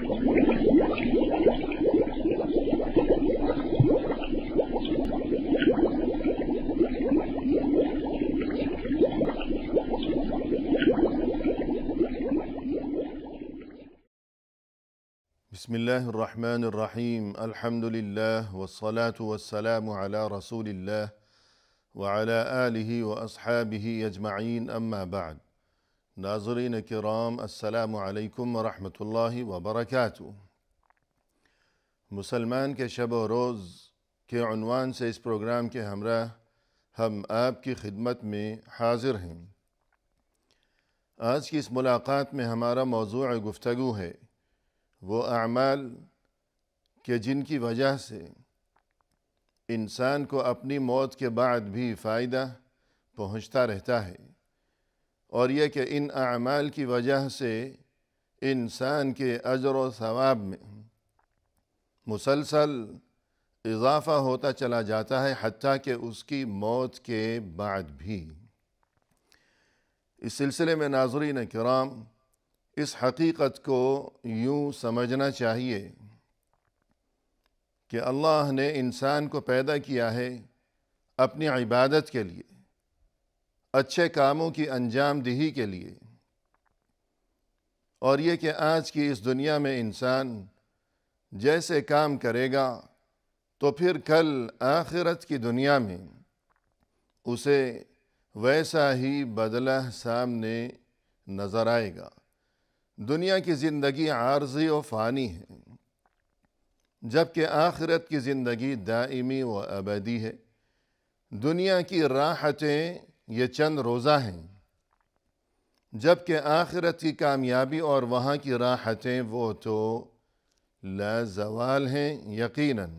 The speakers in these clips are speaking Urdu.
بسم الله الرحمن الرحيم الحمد لله والصلاة والسلام على رسول الله وعلى آله وأصحابه أجمعين أما بعد. ناظرین کرام، السلام علیکم ورحمۃ اللہ وبرکاتہ۔ مسلمان کے شب و روز کے عنوان سے اس پروگرام کے ہمراہ ہم آپ کی خدمت میں حاضر ہیں۔ آج کی اس ملاقات میں ہمارا موضوع گفتگو ہے وہ اعمال کہ جن کی وجہ سے انسان کو اپنی موت کے بعد بھی فائدہ پہنچتا رہتا ہے، اور یہ کہ ان اعمال کی وجہ سے انسان کے اجر و ثواب میں مسلسل اضافہ ہوتا چلا جاتا ہے، حتیٰ کہ اس کی موت کے بعد بھی۔ اس سلسلے میں ناظرین کرام، اس حقیقت کو یوں سمجھنا چاہیے کہ اللہ نے انسان کو پیدا کیا ہے اپنی عبادت کے لیے، اچھے کاموں کی انجام دہی کے لیے، اور یہ کہ آج کی اس دنیا میں انسان جیسے کام کرے گا تو پھر کل آخرت کی دنیا میں اسے ویسا ہی بدلہ سامنے نظر آئے گا۔ دنیا کی زندگی عارضی و فانی ہے، جبکہ آخرت کی زندگی دائمی و ابدی ہے۔ دنیا کی راحتیں یہ چند روزہ ہیں، جبکہ آخرت کی کامیابی اور وہاں کی راحتیں وہ تو لازوال ہیں یقیناً۔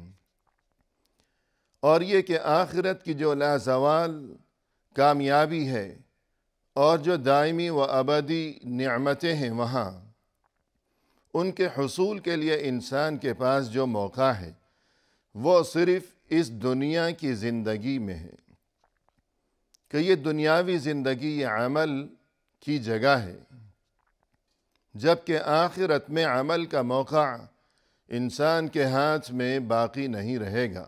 اور یہ کہ آخرت کی جو لازوال کامیابی ہے اور جو دائمی و ابدی نعمتیں ہیں وہاں، ان کے حصول کے لیے انسان کے پاس جو موقع ہے وہ صرف اس دنیا کی زندگی میں ہے، کہ یہ دنیاوی زندگی یہ عمل کی جگہ ہے، جبکہ آخرت میں عمل کا موقع انسان کے ہاتھ میں باقی نہیں رہے گا،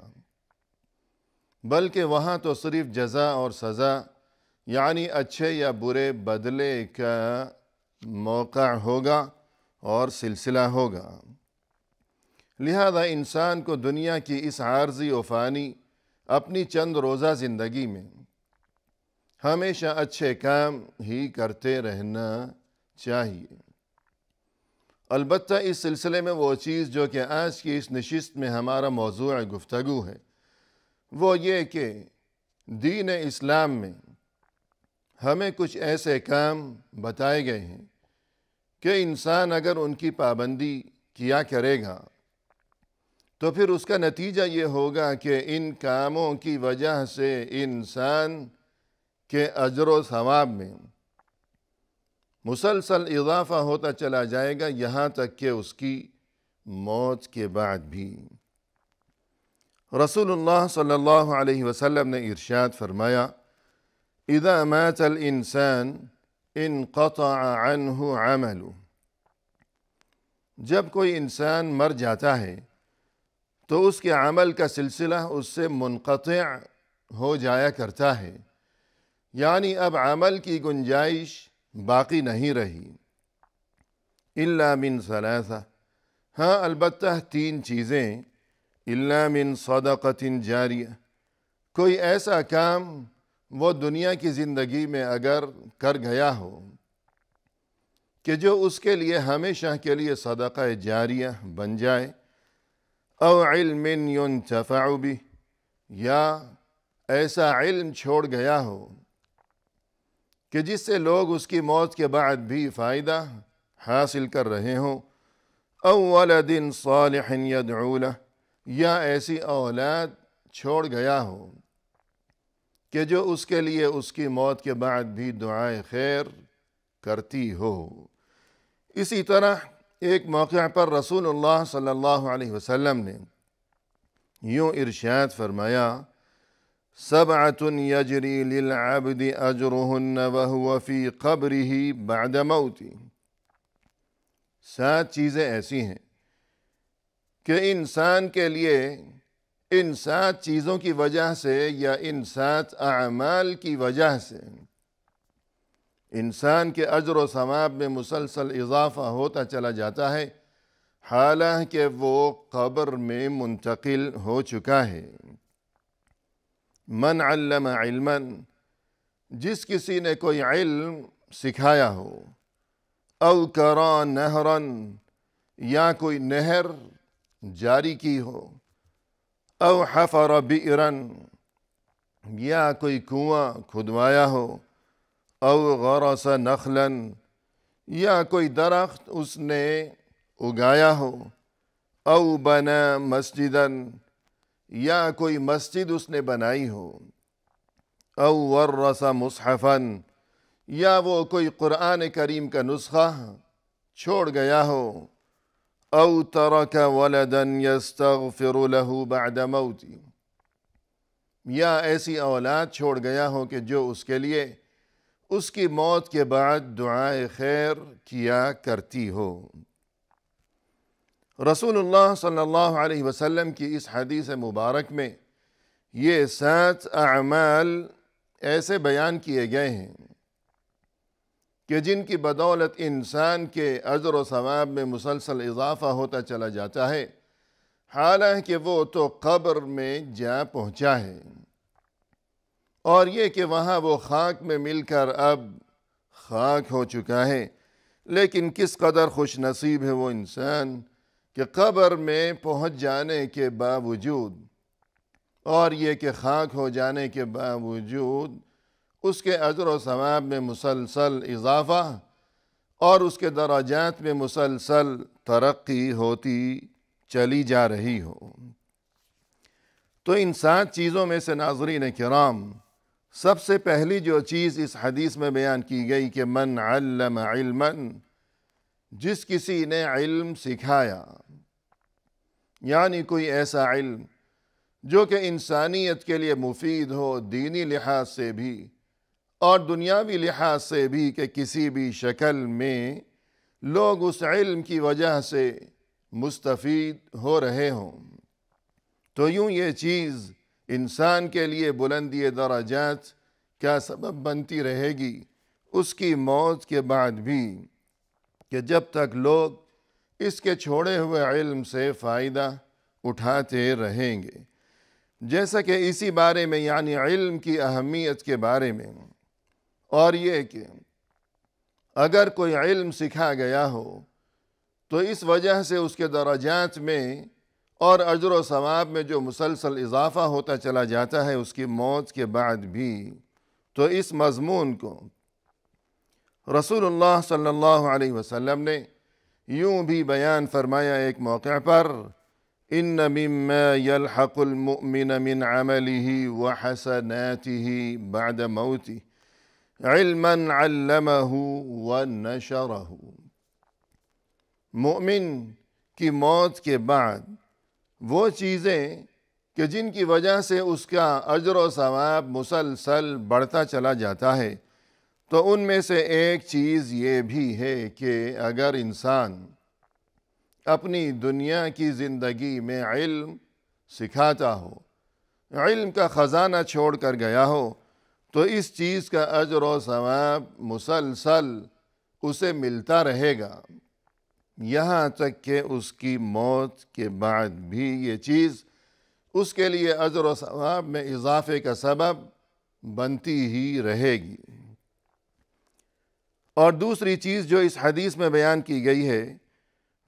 بلکہ وہاں تو صرف جزا اور سزا، یعنی اچھے یا برے بدلے کا موقع ہوگا اور سلسلہ ہوگا۔ لہذا انسان کو دنیا کی اس عارضی و فانی اپنی چند روزہ زندگی میں ہمیشہ اچھے کام ہی کرتے رہنا چاہیے۔ البتہ اس سلسلے میں وہ چیز جو کہ آج کی اس نشست میں ہمارا موضوع گفتگو ہے وہ یہ کہ دین اسلام میں ہمیں کچھ ایسے کام بتائے گئے ہیں کہ انسان اگر ان کی پابندی کیا کرے گا تو پھر اس کا نتیجہ یہ ہوگا کہ ان کاموں کی وجہ سے انسان کے اجر و ثواب میں مسلسل اضافہ ہوتا چلا جائے گا، یہاں تک کہ اس کی موت کے بعد بھی۔ رسول اللہ صلی اللہ علیہ وسلم نے ارشاد فرمایا، اذا مات الانسان انقطع عنہ عملہ۔ جب کوئی انسان مر جاتا ہے تو اس کے عمل کا سلسلہ اس سے منقطع ہو جایا کرتا ہے، یعنی اب عمل کی گنجائش باقی نہیں رہی۔ الا من ثلاثہ، ہاں البتہ تین چیزیں، الا من صدقۃ جاریہ، کوئی ایسا کام وہ دنیا کی زندگی میں اگر کر گیا ہو کہ جو اس کے لیے ہمیشہ کے لیے صدقہ جاریہ بن جائے، او علم ينتفع به، یا ایسا علم چھوڑ گیا ہو کہ جس سے لوگ اس کی موت کے بعد بھی فائدہ حاصل کر رہے ہوں، او ولد صالح يدعو له، یا ایسی اولاد چھوڑ گیا ہو کہ جو اس کے لیے اس کی موت کے بعد بھی دعائے خیر کرتی ہو۔ اسی طرح ایک موقع پر رسول اللہ صلی اللہ علیہ وسلم نے یوں ارشاد فرمایا، سبعۃ یجری للعبد اجرہن وہو فی قبرہ بعد موتہ، 7 چیزیں ایسی ہیں کہ انسان کے لیے ان 7 چیزوں کی وجہ سے یا ان 7 اعمال کی وجہ سے انسان کے اجر و ثواب میں مسلسل اضافہ ہوتا چلا جاتا ہے، حالانکہ وہ قبر میں منتقل ہو چکا ہے۔ من علم علما، جس کسی نے کوئی علم سکھایا ہو، او کرا نہرا، یا کوئی نہر جاری کی ہو، او حفر بئرا، یا کوئی کنواں کھدوایا ہو، او غرس نخلا، یا کوئی درخت اس نے اگایا ہو، او بنا مسجدا، یا کوئی مسجد اس نے بنائی ہو، او ورث مصحفا، یا وہ کوئی قرآن کریم کا نسخہ چھوڑ گیا ہو، او ترک ولدا یستغفر له بعد موتی، یا ایسی اولاد چھوڑ گیا ہو کہ جو اس کے لیے اس کی موت کے بعد دعائے خیر کیا کرتی ہو۔ رسول اللہ صلی اللہ علیہ وسلم کی اس حدیث مبارک میں یہ 7 اعمال ایسے بیان کیے گئے ہیں کہ جن کی بدولت انسان کے اجر و ثواب میں مسلسل اضافہ ہوتا چلا جاتا ہے، حالانکہ وہ تو قبر میں جا پہنچا ہے، اور یہ کہ وہاں وہ خاک میں مل کر اب خاک ہو چکا ہے، لیکن کس قدر خوش نصیب ہے وہ انسان کہ قبر میں پہنچ جانے کے باوجود اور یہ کہ خاک ہو جانے کے باوجود اس کے اجر و ثواب میں مسلسل اضافہ اور اس کے درجات میں مسلسل ترقی ہوتی چلی جا رہی ہو۔ تو ان 7 چیزوں میں سے ناظرین کرام، سب سے پہلی جو چیز اس حدیث میں بیان کی گئی کہ من علم علما، جس کسی نے علم سکھایا، یعنی کوئی ایسا علم جو کہ انسانیت کے لیے مفید ہو، دینی لحاظ سے بھی اور دنیاوی لحاظ سے بھی، کہ کسی بھی شکل میں لوگ اس علم کی وجہ سے مستفید ہو رہے ہوں، تو یوں یہ چیز انسان کے لیے بلندی درجات کا سبب بنتی رہے گی اس کی موت کے بعد بھی، کہ جب تک لوگ اس کے چھوڑے ہوئے علم سے فائدہ اٹھاتے رہیں گے۔ جیسا کہ اسی بارے میں، یعنی علم کی اہمیت کے بارے میں، اور یہ کہ اگر کوئی علم سکھا گیا ہو تو اس وجہ سے اس کے درجات میں اور اجر و ثواب میں جو مسلسل اضافہ ہوتا چلا جاتا ہے اس کی موت کے بعد بھی، تو اس مضمون کو رسول اللہ صلی اللہ علیہ وسلم نے یوں بھی بیان فرمایا ایک موقع پر، ان مما يلحق المؤمن من عمله وحسناته بعد موته علما علمه ونشره، مومن کی موت کے بعد وہ چیزیں کہ جن کی وجہ سے اس کا اجر و ثواب مسلسل بڑھتا چلا جاتا ہے، تو ان میں سے ایک چیز یہ بھی ہے کہ اگر انسان اپنی دنیا کی زندگی میں علم سکھاتا ہو، علم کا خزانہ چھوڑ کر گیا ہو، تو اس چیز کا اجر و ثواب مسلسل اسے ملتا رہے گا، یہاں تک کہ اس کی موت کے بعد بھی یہ چیز اس کے لیے اجر و ثواب میں اضافے کا سبب بنتی ہی رہے گی۔ اور دوسری چیز جو اس حدیث میں بیان کی گئی ہے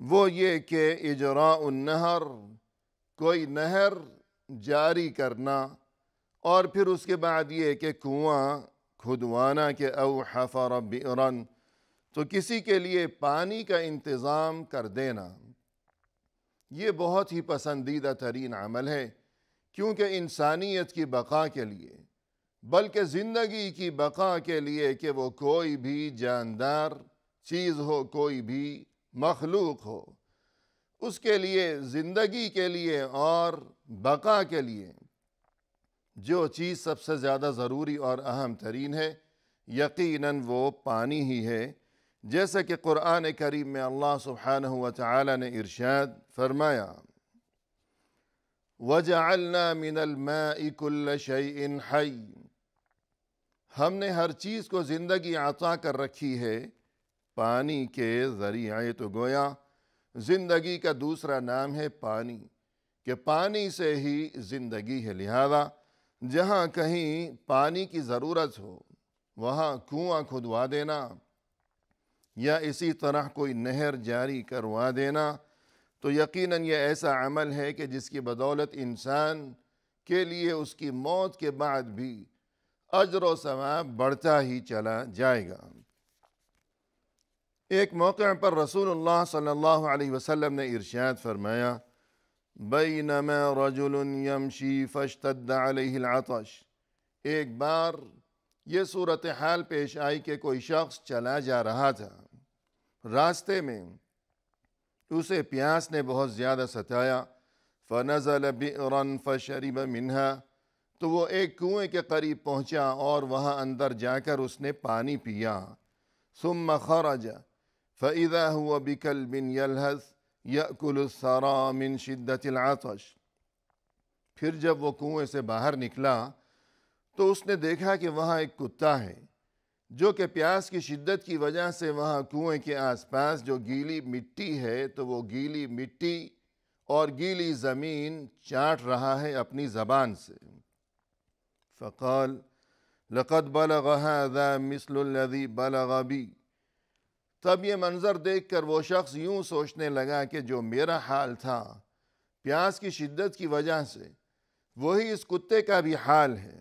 وہ یہ کہ اجراء النہر، کوئی نہر جاری کرنا، اور پھر اس کے بعد یہ کہ کنواں کھدوانا، کہ او حفر بئرا، تو کسی کے لیے پانی کا انتظام کر دینا، یہ بہت ہی پسندیدہ ترین عمل ہے، کیونکہ انسانیت کی بقا کے لیے، بلکہ زندگی کی بقا کے لیے، کہ وہ کوئی بھی جاندار چیز ہو، کوئی بھی مخلوق ہو، اس کے لیے، زندگی کے لیے اور بقا کے لیے جو چیز سب سے زیادہ ضروری اور اہم ترین ہے، یقیناً وہ پانی ہی ہے، جیسا کہ قرآن کریم میں اللہ سبحانہ و تعالی نے ارشاد فرمایا، وَجَعَلْنَا مِنَ الْمَاءِ كُلَّ شَيْءٍ حَيٍّ، ہم نے ہر چیز کو زندگی عطا کر رکھی ہے پانی کے ذریعے۔ تو گویا زندگی کا دوسرا نام ہے پانی، کہ پانی سے ہی زندگی ہے۔ لہذا جہاں کہیں پانی کی ضرورت ہو وہاں کنواں کھدوا دینا یا اسی طرح کوئی نہر جاری کروا دینا تو یقیناً یہ ایسا عمل ہے کہ جس کی بدولت انسان کے لیے اس کی موت کے بعد بھی اجر و ثواب بڑھتا ہی چلا جائے گا۔ ایک موقع پر رسول اللہ صلی اللہ علیہ وسلم نے ارشاد فرمایا، بینما رجل یمشی فاشتد علیہ العطش، ایک بار یہ صورتحال پیش آئی کہ کوئی شخص چلا جا رہا تھا، راستے میں اسے پیاس نے بہت زیادہ ستایا، فنزل بئرا فشرب منها، تو وہ ایک کنویں کے قریب پہنچا اور وہاں اندر جا کر اس نے پانی پیا، ثم خرج فإذا هو بكلب يلهث يأكل الثرى من شدة العطش، پھر جب وہ کنویں سے باہر نکلا تو اس نے دیکھا کہ وہاں ایک کتا ہے جو کہ پیاس کی شدت کی وجہ سے وہاں کنویں کے آس پاس جو گیلی مٹی ہے تو وہ گیلی مٹی اور گیلی زمین چاٹ رہا ہے اپنی زبان سے۔ فقال لقد بلغ هذا مثل الذي بلغ بي، تب یہ منظر دیکھ کر وہ شخص یوں سوچنے لگا کہ جو میرا حال تھا پیاس کی شدت کی وجہ سے وہی اس کتے کا بھی حال ہے۔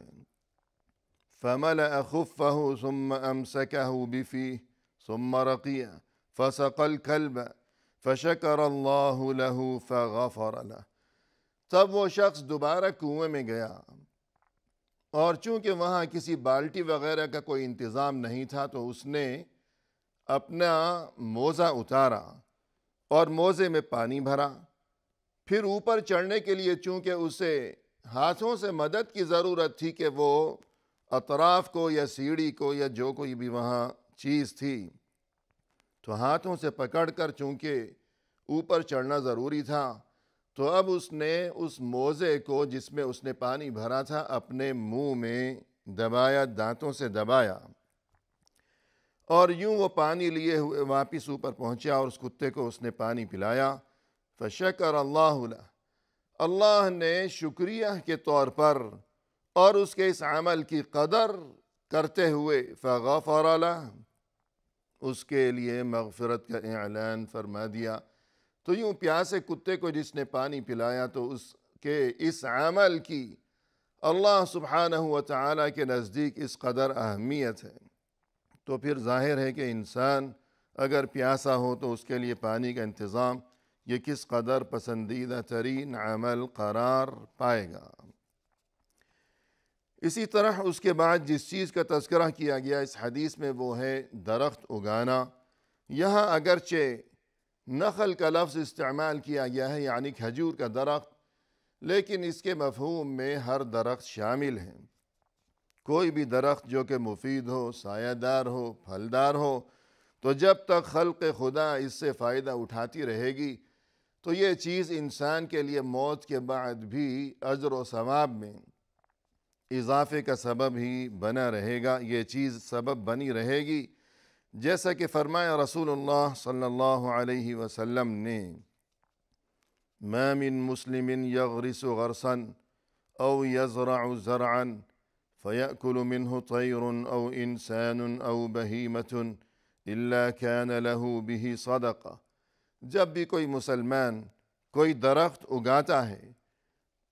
فملأ خفه ثم أمسكه بفيه ثم رقي فسقى الكلب فشكر الله له فغفر له، تب وہ شخص دوبارہ کنویں میں گیا اور چونکہ وہاں کسی بالٹی وغیرہ کا کوئی انتظام نہیں تھا تو اس نے اپنا موزہ اتارا اور موزے میں پانی بھرا، پھر اوپر چڑھنے کے لیے چونکہ اسے ہاتھوں سے مدد کی ضرورت تھی کہ وہ اطراف کو یا سیڑھی کو یا جو کوئی بھی وہاں چیز تھی تو ہاتھوں سے پکڑ کر چونکہ اوپر چڑھنا ضروری تھا تو اب اس نے اس موزے کو جس میں اس نے پانی بھرا تھا اپنے منہ میں دبایا، دانتوں سے دبایا، اور یوں وہ پانی لیے ہوئے واپس اوپر پہنچا اور اس کتے کو اس نے پانی پلایا۔ فشکر اللہ لہ، اللہ نے شکریہ کے طور پر اور اس کے اس عمل کی قدر کرتے ہوئے فغفر لہ، اس کے لیے مغفرت کا اعلان فرما دیا۔ تو یوں پیاسے کتے کو جس نے پانی پلایا تو اس کے اس عمل کی اللہ سبحانہ و تعالیٰ کے نزدیک اس قدر اہمیت ہے، تو پھر ظاہر ہے کہ انسان اگر پیاسا ہو تو اس کے لیے پانی کا انتظام یہ کس قدر پسندیدہ ترین عمل قرار پائے گا۔ اسی طرح اس کے بعد جس چیز کا تذکرہ کیا گیا اس حدیث میں وہ ہے درخت اگانا۔ یہاں اگرچہ نخل کا لفظ استعمال کیا گیا ہے یعنی کھجور کا درخت، لیکن اس کے مفہوم میں ہر درخت شامل ہے۔ کوئی بھی درخت جو کہ مفید ہو، سایہ دار ہو، پھلدار ہو، تو جب تک خلق خدا اس سے فائدہ اٹھاتی رہے گی تو یہ چیز انسان کے لیے موت کے بعد بھی اجر و ثواب میں اضافے کا سبب ہی بنا رہے گا، یہ چیز سبب بنی رہے گی، جیسا کہ فرمایا رسول اللہ صلی اللہ علیہ وسلم نے، ما من مسلم یغرس غرسا او یزرع زرعا فیأکل منه طیر او انسان او بہیمت الا کان له به صدقہ، جب بھی کوئی مسلمان کوئی درخت اگاتا ہے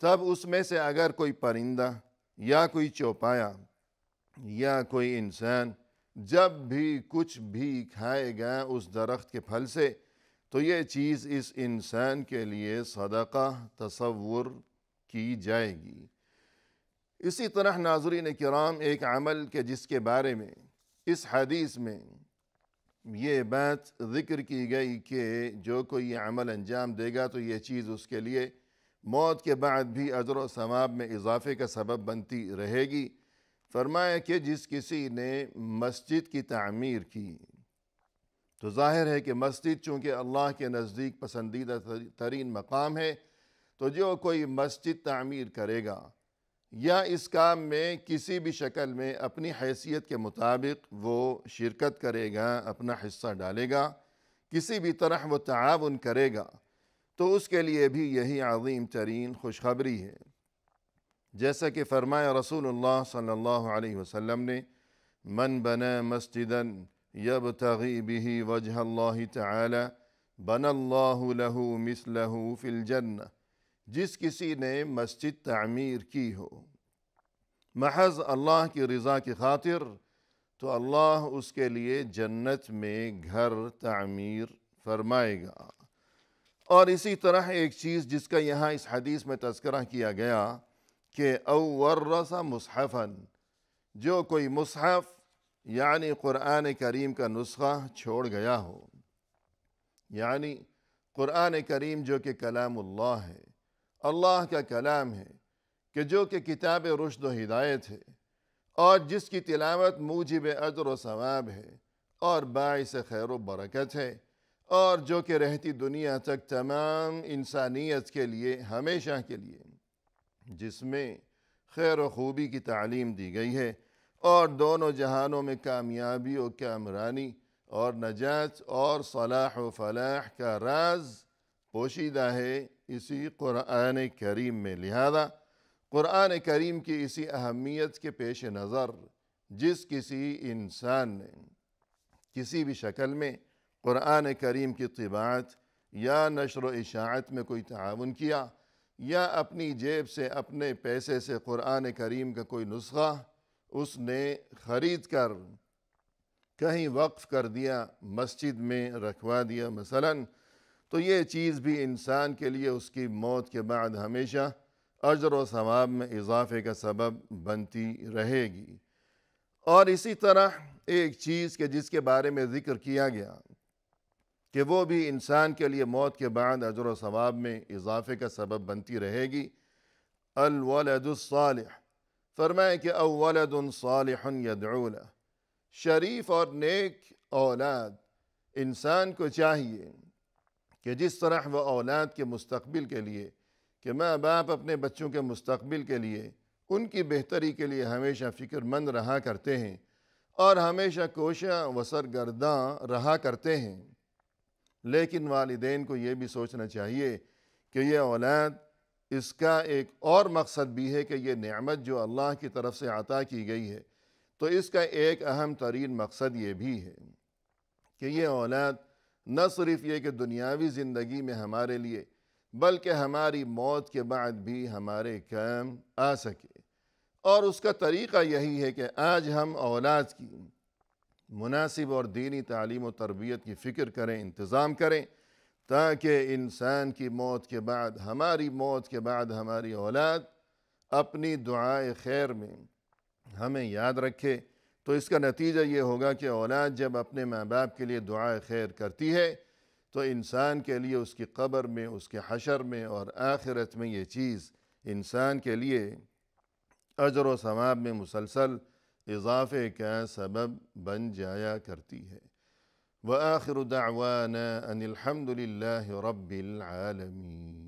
تب اس میں سے اگر کوئی پرندہ یا کوئی چوپایا یا کوئی انسان جب بھی کچھ بھی کھائے گا اس درخت کے پھل سے تو یہ چیز اس انسان کے لیے صدقہ تصور کی جائے گی۔ اسی طرح ناظرین کرام ایک عمل کے جس کے بارے میں اس حدیث میں یہ بات ذکر کی گئی کہ جو کوئی یہ عمل انجام دے گا تو یہ چیز اس کے لیے موت کے بعد بھی اجر و ثواب میں اضافے کا سبب بنتی رہے گی۔ فرمایا کہ جس کسی نے مسجد کی تعمیر کی، تو ظاہر ہے کہ مسجد چونکہ اللہ کے نزدیک پسندیدہ ترین مقام ہے تو جو کوئی مسجد تعمیر کرے گا یا اس کام میں کسی بھی شکل میں اپنی حیثیت کے مطابق وہ شرکت کرے گا، اپنا حصہ ڈالے گا، کسی بھی طرح وہ تعاون کرے گا، تو اس کے لیے بھی یہی عظیم ترین خوشخبری ہے۔ جیسا کہ فرمایا رسول اللہ صلی اللہ علیہ وسلم نے، من بنا مسجدا یبتغی بہ وجہ اللہ تعالی بنى اللہ لہ مثلہ فی الجنہ، جس کسی نے مسجد تعمیر کی ہو محض اللہ کی رضا کی خاطر، تو اللہ اس کے لیے جنت میں گھر تعمیر فرمائے گا۔ اور اسی طرح ایک چیز جس کا یہاں اس حدیث میں تذکرہ کیا گیا کہ او ورث مصحفا، جو کوئی مصحف یعنی قرآن کریم کا نسخہ چھوڑ گیا ہو، یعنی قرآن کریم جو کہ کلام اللہ ہے، اللہ کا کلام ہے، کہ جو کہ کتاب رشد و ہدایت ہے، اور جس کی تلاوت موجب اجر و ثواب ہے اور باعث خیر و برکت ہے، اور جو کہ رہتی دنیا تک تمام انسانیت کے لیے ہمیشہ کے لیے، جس میں خیر و خوبی کی تعلیم دی گئی ہے، اور دونوں جہانوں میں کامیابی و کامرانی اور نجات اور صلاح و فلاح کا راز پوشیدہ ہے اسی قرآن کریم میں۔ لہذا قرآن کریم کی اسی اہمیت کے پیش نظر جس کسی انسان نے کسی بھی شکل میں قرآن کریم کی طباعت یا نشر و اشاعت میں کوئی تعاون کیا، یا اپنی جیب سے اپنے پیسے سے قرآن کریم کا کوئی نسخہ اس نے خرید کر کہیں وقف کر دیا، مسجد میں رکھوا دیا مثلاً، تو یہ چیز بھی انسان کے لیے اس کی موت کے بعد ہمیشہ اجر و ثواب میں اضافے کا سبب بنتی رہے گی۔ اور اسی طرح ایک چیز کہ جس کے بارے میں ذکر کیا گیا کہ وہ بھی انسان کے لیے موت کے بعد اجر و ثواب میں اضافے کا سبب بنتی رہے گی، الولد الصالح، فرمائے کہ او ولد صالح یدعو لہ، شریف اور نیک اولاد۔ انسان کو چاہیے کہ جس طرح وہ اولاد کے مستقبل کے لیے، کہ ماں باپ اپنے بچوں کے مستقبل کے لیے، ان کی بہتری کے لیے ہمیشہ فکر مند رہا کرتے ہیں اور ہمیشہ کوشاں و سرگرداں رہا کرتے ہیں، لیکن والدین کو یہ بھی سوچنا چاہیے کہ یہ اولاد، اس کا ایک اور مقصد بھی ہے کہ یہ نعمت جو اللہ کی طرف سے عطا کی گئی ہے، تو اس کا ایک اہم ترین مقصد یہ بھی ہے کہ یہ اولاد نہ صرف یہ کہ دنیاوی زندگی میں ہمارے لیے، بلکہ ہماری موت کے بعد بھی ہمارے کام آ سکے۔ اور اس کا طریقہ یہی ہے کہ آج ہم اولاد کی مناسب اور دینی تعلیم و تربیت کی فکر کریں، انتظام کریں، تاکہ انسان کی موت کے بعد، ہماری موت کے بعد ہماری اولاد اپنی دعائے خیر میں ہمیں یاد رکھے۔ تو اس کا نتیجہ یہ ہوگا کہ اولاد جب اپنے ماں باپ کے لیے دعائے خیر کرتی ہے، تو انسان کے لیے اس کی قبر میں، اس کے حشر میں اور آخرت میں یہ چیز انسان کے لیے اجر و ثواب میں مسلسل اضافے کا سبب بن جایا کرتی ہے۔ وآخر دعوانا ان الحمد للہ رب العالمین۔